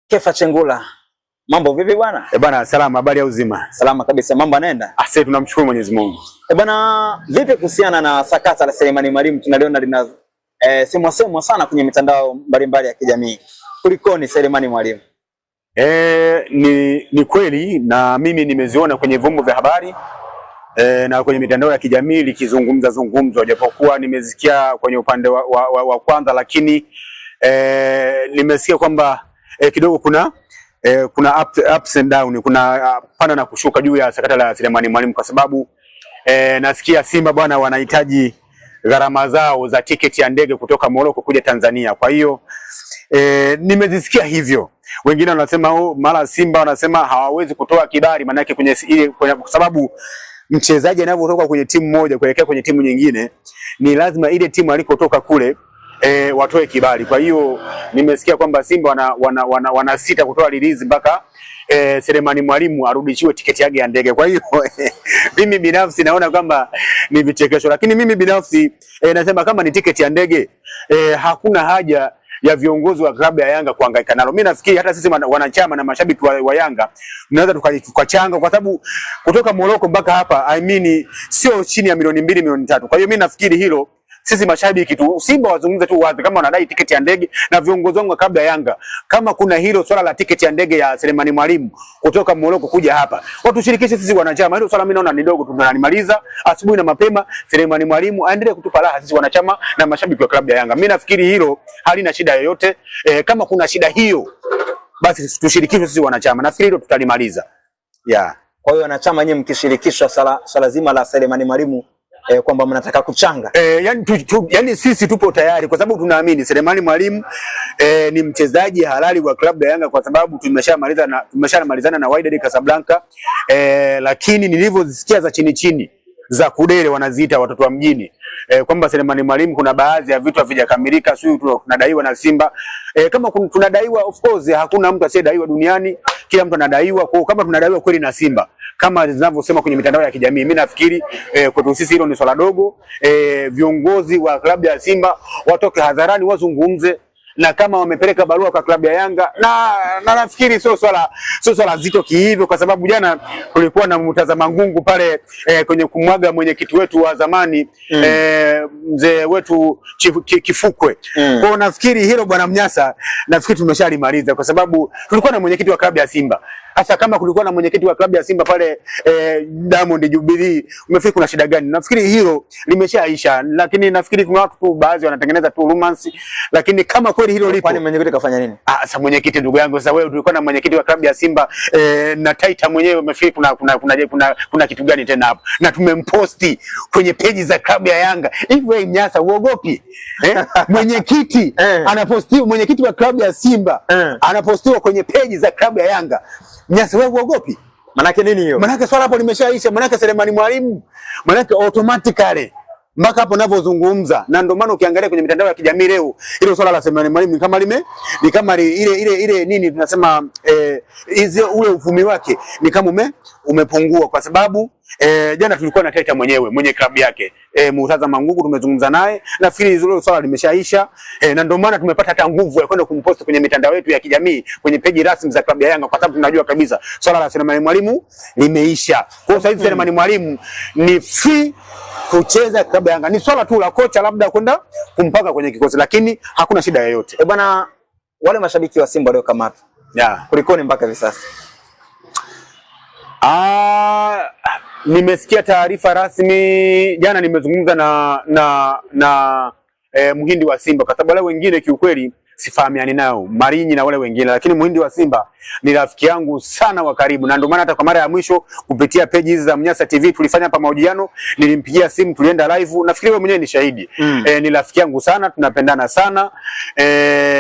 Kefa Chengula. Mambo vipi bwana? Bwana salama, habari ya uzima? Salama kabisa, mambo yanaenda? Asante, tunamshukuru Mwenyezi Mungu. Bwana, vipi kuhusiana na sakata la Selemani Mwalimu? Tunaliona lina semwa sana kwenye mitandao mbalimbali ya kijamii. Kulikoni Selemani Mwalimu? Ni kweli na mimi nimeziona kwenye vyombo vya habari na kwenye mitandao ya kijamii likizungumzwa, japokuwa nimesikia kwenye upande wa kwanza, lakini nimesikia kwamba kidogo kuna ups and down, kuna panda na kushuka juu ya sakata la Selemani Mwalimu, kwa sababu nasikia Simba bwana wanahitaji gharama zao za tiketi ya ndege kutoka Morocco kuja Tanzania. Kwa hiyo nimezisikia hivyo. Wengine wanasema mara Simba wanasema hawawezi kutoa kibali, maana yake kwa sababu mchezaji anapotoka kwenye timu moja kuelekea kwenye timu nyingine ni lazima ile timu alikotoka kule watoe kibali. Kwa hiyo nimesikia kwamba Simba wanasita kutoa release mpaka Selemani Mwalimu arudishiwe tiketi yake ya ndege. Kwa hiyo mimi binafsi naona kwamba ni vichekesho, lakini mimi binafsi nasema kama ni tiketi ya ndege hakuna haja ya viongozi wa klabu ya Yanga kuhangaika nalo. Mimi nafikiri hata sisi wanachama na mashabiki wa Yanga tunaweza tukachanga, kwa sababu kutoka Morocco mpaka hapa sio chini ya milioni 2 milioni 3. Kwa hiyo mimi nafikiri hilo sisi mashabiki tu Simba wazungumze tu wazi kama wanadai tiketi ya ndege, na viongozi wangu wa klabu ya Yanga kama kuna hilo swala la tiketi ya ndege ya Selemani Mwalimu kutoka Morocco kuja hapa, watushirikishe sisi wanachama. Hilo swala mimi naona ni dogo, tunanimaliza asubuhi na mapema. Selemani Mwalimu aendelee kutupa raha sisi wanachama na mashabiki wa klabu ya Yanga. Mimi nafikiri hilo halina shida yoyote. Kama kuna shida hiyo basi tushirikishwe sisi wanachama. Nafikiri hilo tutalimaliza. Kwa hiyo wanachama nyinyi mkishirikishwa swala zima la Selemani Mwalimu kwamba mnataka kuchanga. Yani sisi tupo tayari, kwa sababu tunaamini Mwalimu ni mchezaji halali wa klabu ya Yanga, kwa sababu tumeshamalizana na Wydad Casablanca. Lakini nilivyozisikia za chini za kudere wanaziita watoto wa mjini, kwamba Selemani Mwalimu kuna baadhi ya vitu havijakamilika, sio tunadaiwa na Simba. Kama tunadaiwa, of course hakuna mtu asiyedaiwa duniani, kila mtu anadaiwa. Kwa kama tunadaiwa kweli na Simba kama zinavyosema kwenye mitandao ya kijamii, mimi nafikiri kwetu sisi hilo ni swala dogo. Viongozi wa klabu ya Simba watoke hadharani wazungumze, na kama wamepeleka barua kwa klabu ya Yanga na nafikiri sio swala zito kihivyo, kwa sababu jana kulikuwa na mtazama ngungu pale kwenye kumwaga mwenyekiti wetu wa zamani mzee wetu Kifukwe. Kwa nafikiri hilo bwana Mnyasa, nafikiri tumeshalimaliza, kwa sababu tulikuwa na mwenyekiti wa klabu ya Simba. Hasa kama kulikuwa na mwenyekiti wa klabu ya Simba pale Diamond Jubilee, umefikiri kuna shida gani? Nafikiri hilo limeshaisha, lakini nafikiri kuna watu tu baadhi wanatengeneza tu romance, lakini kama kweli hilo lipo. Kwani mwenyekiti kafanya nini? Sasa mwenyekiti, ndugu yangu, sasa wewe tulikuwa na mwenyekiti wa klabu ya Simba na Taita mwenyewe, umefikiri kuna kitu gani tena hapo? Na tumemposti kwenye peji za klabu ya Yanga. Hivi wewe Mnyasa uogopi? Mwenyekiti anapostiwa, mwenyekiti wa klabu ya Simba anapostiwa kwenye peji za klabu ya Yanga. Mnyasa wewe uogopi? Manake nini hiyo? Manake swala hapo limeshaisha. Manake Selemani Mwalimu, manake automatically mpaka hapo ninavyozungumza, na ndio maana ukiangalia kwenye mitandao ya kijamii leo hilo swala la Selemani Mwalimu ni kama ile nini tunasema ule uvumi wake ni kama umepungua, kwa sababu jana tulikuwa na Taita mwenye klabu yake Murtaza Mangungu, tumezungumza naye. Nafikiri hilo swala limeshaisha, na ndio maana tumepata hata nguvu ya kwenda kumpost kwenye mitandao yetu ya kijamii kwenye peji rasmi za klabu ya Yanga, kwa sababu tunajua kabisa swala la Selemani Mwalimu limeisha. Kwa hiyo sasa Selemani Mwalimu ni free kucheza klabu ya Yanga. Ni swala tu la kocha labda kwenda kumpaka kwenye kikosi, lakini hakuna shida yoyote. Bwana, wale mashabiki wa Simba leo kamata. Kulikoni mpaka hivi sasa? Nimesikia taarifa rasmi jana, nimezungumza na Muhindi wa Simba, kwa sababu wale wengine kiukweli sifahamiani nao, Marinyi na wale wengine, lakini Muhindi wa Simba ni rafiki yangu sana wa karibu, na ndio maana hata kwa mara ya mwisho kupitia peji hizi za Mnyasa TV tulifanya hapa mahojiano, nilimpigia simu, tulienda live, nafikiri wewe mwenyewe ni shahidi. Ni rafiki yangu sana, tunapendana sana.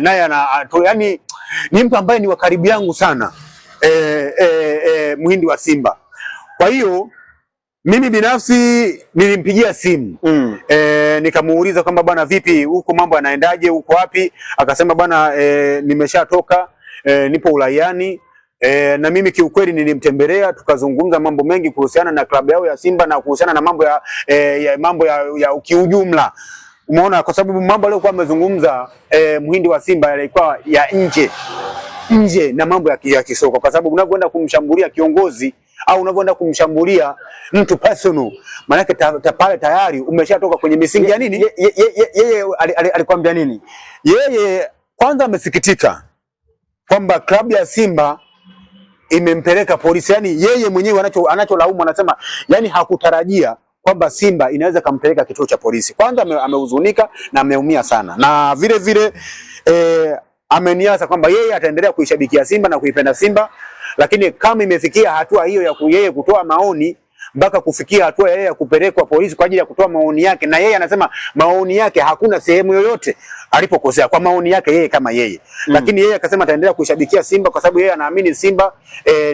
Naye yani ni mtu ambaye ni wa karibu yangu sana, Muhindi wa Simba. Kwa hiyo mimi binafsi nilimpigia simu nikamuuliza kwamba bwana vipi huko, mambo yanaendaje, uko wapi? Akasema bwana nimeshatoka, nipo Ulayani. Na mimi kiukweli nilimtembelea, tukazungumza mambo mengi kuhusiana na klabu yao ya Simba na kuhusiana na mambo ya kiujumla. Umeona, kwa sababu mambo aliyokuwa amezungumza Muhindi wa Simba yalikuwa ya nje nje na mambo ya kisoka, kwa sababu unapoenda kumshambulia kiongozi au unapoenda kumshambulia mtu personal, maana yake pale tayari umeshatoka kwenye misingi ya nini. Yeye alikwambia nini? Yeye kwanza amesikitika kwamba klabu ya Simba imempeleka polisi. Yani yeye mwenyewe anacholaumu, anasema yani hakutarajia kwamba Simba inaweza kumpeleka kituo cha polisi. Kwanza amehuzunika na ameumia sana, na vile vile ameniasa kwamba yeye ataendelea kuishabikia Simba na kuipenda Simba, lakini kama imefikia hatua hiyo ya yeye kutoa maoni mpaka kufikia hatua yeye ya kupelekwa polisi kwa ajili ya kutoa maoni yake, na yeye anasema maoni yake hakuna sehemu yoyote alipokosea kwa maoni yake yeye kama yeye. Lakini yeye akasema ataendelea kuishabikia Simba kwa sababu yeye anaamini Simba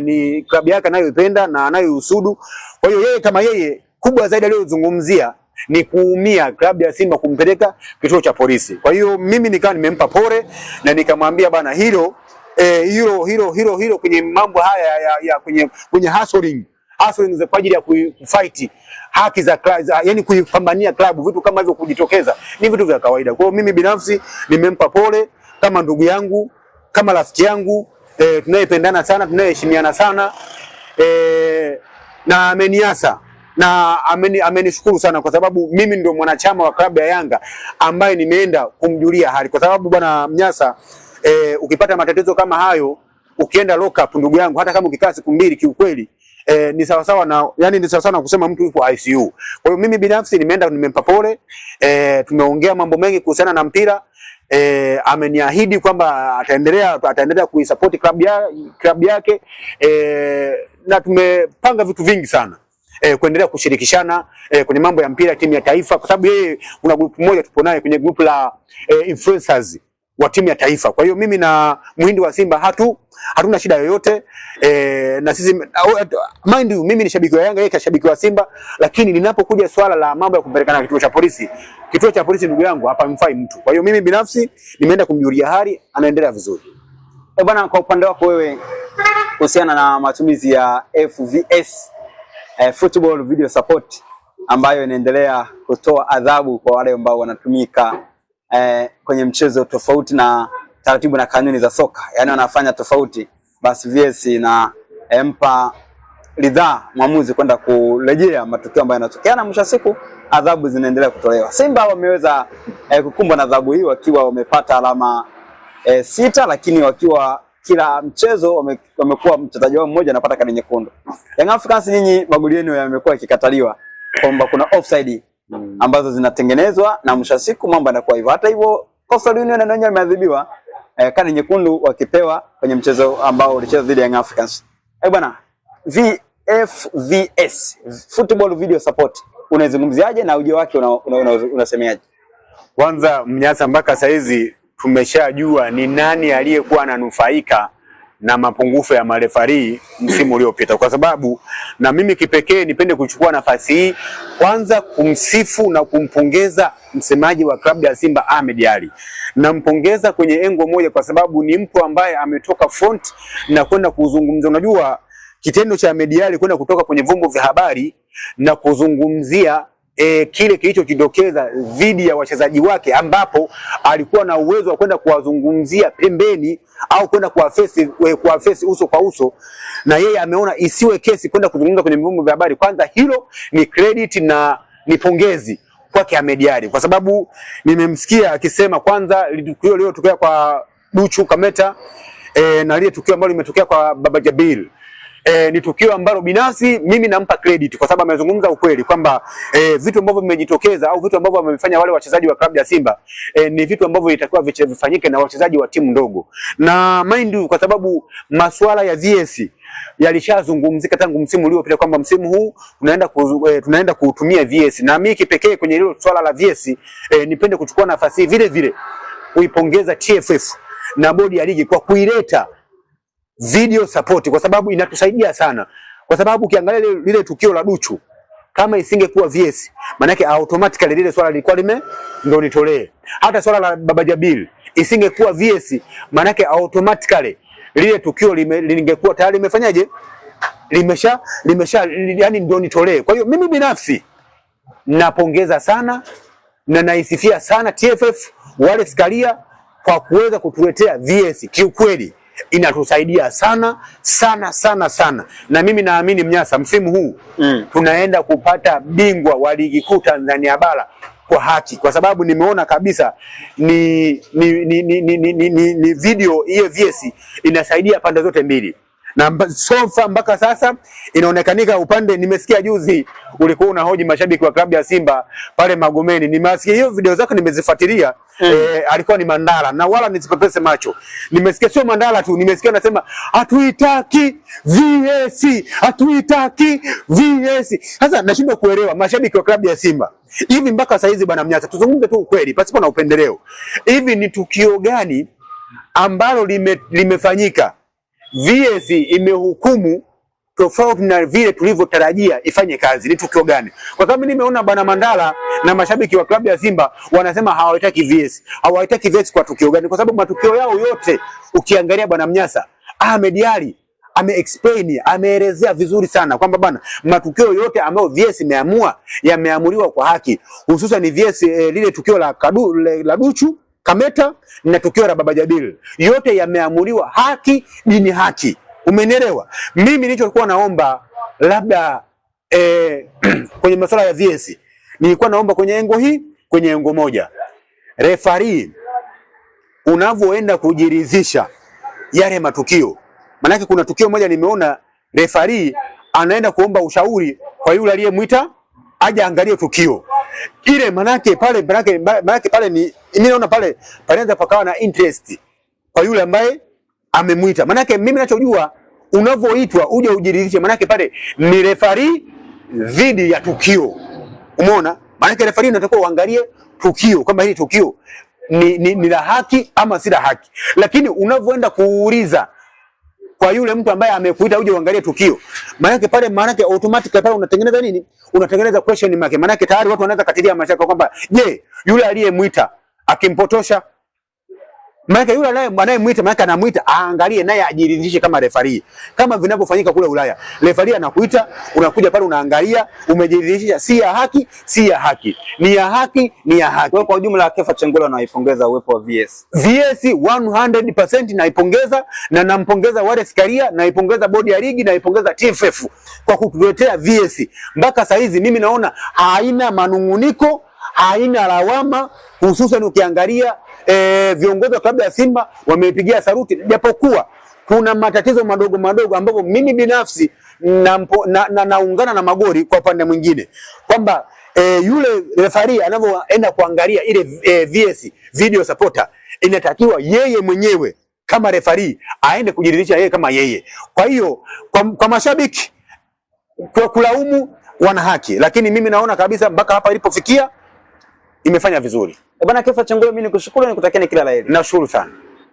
ni klabu yake anayoipenda na anayohusudu. Kwa hiyo yeye kama yeye, kubwa zaidi aliyozungumzia ni kuumia klabu ya Simba kumpeleka kituo cha polisi. Kwa hiyo mimi nikawa nimempa pole na nikamwambia bana hilo kwenye mambo haya ya kwenye hustling kwa ajili ya kufight haki za yani kuipambania klabu, vitu kama hivyo kujitokeza ni vitu vya kawaida. Kwa hiyo mimi binafsi nimempa pole kama ndugu yangu, kama rafiki yangu, tunayependana sana, tunayeheshimiana sana, na ameniasa na amenishukuru sana kwa sababu mimi ndio mwanachama wa klabu ya Yanga ambaye nimeenda kumjulia hali, kwa sababu bwana Mnyasa, ukipata matatizo kama hayo ukienda lock up, ndugu yangu, hata kama ukikaa siku mbili, kiukweli ni sawa sawa na ni sawa sawa na kusema mtu yuko ICU. Kwa hiyo mimi binafsi nimeenda nimempa pole, tumeongea mambo mengi kuhusiana na mpira, ameniahidi kwamba ataendelea kuisupport klabu yake, na tumepanga vitu vingi sana kuendelea kushirikishana kwenye mambo ya mpira timu ya taifa, kwa sababu yeye kuna group moja tupo naye kwenye group la influencers wa timu ya taifa. Kwa hiyo mimi na Muhindi wa Simba hatuna shida yoyote, na sisi mind you, mimi ni shabiki wa Yanga, yeye shabiki wa Simba, lakini ninapokuja swala la mambo ya kumpelekana kituo cha polisi ndugu yangu hapa mfai mtu. Kwa hiyo mimi binafsi nimeenda kumjulia hali, anaendelea vizuri. Bwana, kwa upande wako wewe kuhusiana na matumizi ya FVS Football Video Support ambayo inaendelea kutoa adhabu kwa wale ambao wanatumika kwenye mchezo tofauti na taratibu na kanuni za soka, yani wanafanya tofauti, basi VS na mpa ridhaa mwamuzi kwenda kurejea matukio ambayo yanatokea, na mwisho siku adhabu zinaendelea kutolewa. Simba wameweza kukumbwa na adhabu hii wakiwa wamepata alama 6, lakini wakiwa kila mchezo wamekuwa mchezaji wao mmoja anapata kadi nyekundu. Young Africans, nyinyi magoli yenu yamekuwa yakikataliwa kwamba kuna offside ambazo zinatengenezwa, na mwisho siku mambo yanakuwa hivyo. Hata hivyo Coastal Union na wenyewe wameadhibiwa kadi nyekundu wakipewa kwenye mchezo ambao ulichezwa dhidi ya Young Africans. Bwana, FVS Football Video Support unaizungumziaje na ujio wake unasemeaje? Kwanza Mnyasa, mpaka saizi tumeshajua ni nani aliyekuwa ananufaika na mapungufu ya marefari msimu uliopita, kwa sababu na mimi kipekee nipende kuchukua nafasi hii kwanza kumsifu na kumpongeza msemaji wa klabu ya Simba Ahmed Ally. Nampongeza kwenye engo moja kwa sababu ni mtu ambaye ametoka front na kwenda kuzungumza. Unajua kitendo cha Ahmed Ally kwenda kutoka kwenye vyombo vya habari na kuzungumzia kile kilichokidokeza dhidi ya wachezaji wake, ambapo alikuwa na uwezo wa kwenda kuwazungumzia pembeni au kwenda kuwafesi uso kwa uso, na yeye ameona isiwe kesi kwenda kuzungumza kwenye vyombo vya habari. Kwanza hilo ni credit na ni pongezi kwake Ahmed Ally, kwa sababu nimemsikia akisema kwanza tukio leo tukio kwa Duchu Kameta, na lile tukio ambalo limetokea kwa Baba Jabil, ni tukio ambalo binafsi mimi nampa credit kwa sababu amezungumza ukweli kwamba vitu ambavyo vimejitokeza au vitu ambavyo wamefanya wale wachezaji wa klabu ya Simba ni vitu ambavyo ilitakiwa vifanyike na wachezaji wa timu ndogo. Na mind you, kwa sababu masuala ya VS yalishazungumzika tangu msimu uliopita kwamba msimu huu tunaenda kutumia VS, na mimi kipekee kwenye hilo swala la VS nipende kuchukua nafasi vile vile kuipongeza TFF na bodi ya ligi kwa kuileta video support, kwa sababu inatusaidia sana. Kwa sababu ukiangalia lile tukio la Duchu, kama isingekuwa VS, maana yake automatically lile swala lilikuwa ndio nitolee. Hata swala la Baba Jabil isingekuwa VS, maana yake automatically lile tukio lingekuwa tayari limefanyaje, limesha yani ndio nitolee. Kwa hiyo mimi binafsi napongeza sana na naisifia sana TFF wale Skaria kwa kuweza kutuletea VS. Kiukweli inatusaidia sana sana sana sana, na mimi naamini Mnyasa msimu huu tunaenda kupata bingwa wa ligi kuu Tanzania bara kwa haki, kwa sababu nimeona kabisa ni video hiyo VS inasaidia pande zote mbili, na sofa mpaka sasa inaonekanika upande. Nimesikia juzi ulikuwa unahoji mashabiki wa klabu ya Simba pale Magomeni, nimesikia hiyo video zako, nimezifuatilia. Alikuwa ni Mandala, na wala nisipepese macho, nimesikia sio Mandala tu, nimesikia anasema hatuitaki VS, hatuitaki VS. Sasa nashindwa kuelewa mashabiki wa klabu ya Simba hivi mpaka saa hizi. Bwana Mnyasa, tuzungumze tu ukweli pasipo na upendeleo, hivi ni tukio gani ambalo limefanyika VS imehukumu tofauti na vile tulivyotarajia ifanye kazi? Ni tukio gani? Kwa sababu nimeona bwana Mandala na mashabiki wa klabu ya Simba wanasema hawataki VS. Hawataki VS kwa tukio gani? Kwa sababu matukio yao yote ukiangalia bwana Mnyasa, Ahmed Ally ame-explain, ameelezea vizuri sana kwamba bwana matukio yote ambayo VS imeamua yameamuliwa kwa haki, hususan VS lile tukio la Duchu Kameta na tukio la Baba Jabir, yote yameamuliwa haki, dini haki. Umenielewa? Mimi nilichokuwa naomba labda kwenye masuala ya VS, nilikuwa naomba kwenye engo hii, kwenye engo moja, referee unavyoenda kujiridhisha yale matukio. Manake kuna tukio moja nimeona referee anaenda kuomba ushauri kwa yule aliyemuita aje angalie tukio ile, manake pale pale ni mimi naona pale panaanza pakawa na interest kwa yule ambaye amemuita. Manake mimi ninachojua unavyoitwa uje ujiridhishe, manake pale ni referee dhidi ya tukio. Umeona? Manake referee unatakiwa uangalie tukio kama hili tukio ni la haki ama si la haki. Lakini unavyoenda kuuliza kwa yule mtu ambaye amekuita uje uangalie tukio, manake automatic pale unatengeneza nini? Unatengeneza question mark. Manake tayari watu wanaanza katilia mashaka kwamba je, yule aliyemuita akimpotosha? Manake yule anayemuita manake anamuita aangalie naye ajiridhishe kama referee, kama vinavyofanyika kule Ulaya. Referee anakuita, unakuja pale unaangalia, umejiridhisha si ya haki, si ya haki, ni ya haki, ni ya haki. Kwa ujumla Kefa Chengula anaipongeza uwepo wa VS. VS 100% naipongeza, na nampongeza Wallace Karia, naipongeza bodi ya ligi, naipongeza TFF kwa kutuletea VS. Mpaka saa hizi mimi naona haina manunguniko, haina lawama, hususan ukiangalia viongozi wa klabu ya Simba wamepigia saruti, japokuwa kuna matatizo madogo madogo ambapo mimi binafsi naungana na Magori kwa upande mwingine kwamba yule referee anavyoenda kuangalia ile VS video supporter, inatakiwa yeye mwenyewe kama referee aende kujiridhisha yeye kama yeye. Kwa hiyo kwa mashabiki kwa kulaumu wana haki, lakini mimi naona kabisa mpaka hapa ilipofikia imefanya vizuri. Bwana Kefa Chengula, mimi nikushukuru na nikutakia kila la heri. Nashukuru sana.